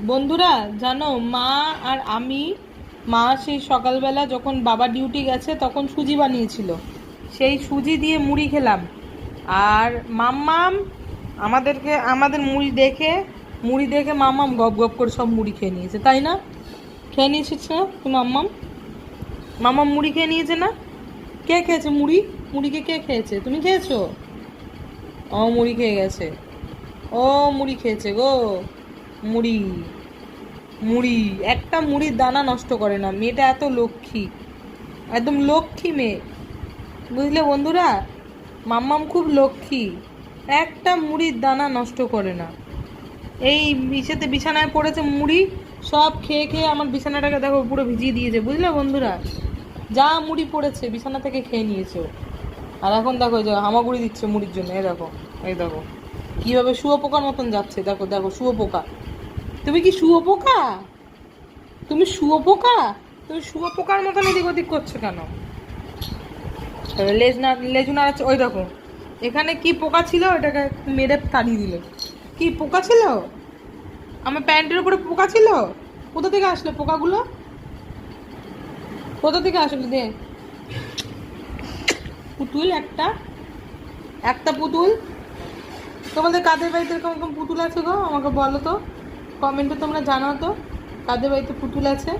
বন্ধুরা জানো, মা আর আমি, মা সেই সকালবেলা যখন বাবা ডিউটি গেছে তখন সুজি বানিয়েছিল, সেই সুজি দিয়ে মুড়ি খেলাম। আর মাম্মাম আমাদের মুড়ি দেখে মাম্মাম গপ গপ করে সব মুড়ি খেয়ে নিয়েছে, তাই না? খেয়ে নিয়েছিস না তুই? মাম্মাম মাম্মাম মুড়ি খেয়ে নিয়েছে না? কে খেয়েছে মুড়ি? মুড়িকে কে খেয়েছে? তুমি খেয়েছো? ও মুড়ি খেয়ে গেছে। ও মুড়ি খেয়েছে গো। মুড়ি মুড়ি একটা মুড়ির দানা নষ্ট করে না, মেয়েটা এত লক্ষ্মী, একদম লক্ষ্মী মেয়ে, বুঝলে বন্ধুরা? মাম্মাম খুব লক্ষ্মী, একটা মুড়ির দানা নষ্ট করে না। এই বিছানায় পড়েছে মুড়ি, সব খেয়ে খেয়ে আমার বিছানাটাকে দেখো পুরো ভিজিয়ে দিয়েছে, বুঝলে বন্ধুরা? যা মুড়ি পড়েছে বিছানা থেকে খেয়ে নিয়েছে ও। আর এখন দেখো যে হামাগুড়ি দিচ্ছে মুড়ির জন্য, এই দেখো, এই দেখো কিভাবে শুয়োপোকার মতন যাচ্ছে, দেখো দেখো শুয়োপোকা। তুমি কি শুয়োপোকা? তুমি শুয়োপোকা? তুমি শুয়োপোকার মতন এদিক ওদিক করছো কেন? লেজু নাড়াচ্ছে, ওই দেখো এখানে কি পোকা ছিল, ওটাকে মেরে তাড়িয়ে দিল। কি পোকা ছিল? আমার প্যান্টের উপরে পোকা ছিল? কোথা থেকে আসলো পোকাগুলো? কোথা থেকে আসলো? দে পুতুল একটা, একটা পুতুল। তোমাদের কাদের বাড়িতে এরকম এরকম পুতুল আছে গো? আমাকে বলো তো, কমেন্টে তোমরা জানাও তো কাদের বাড়িতে পুতুল আছে।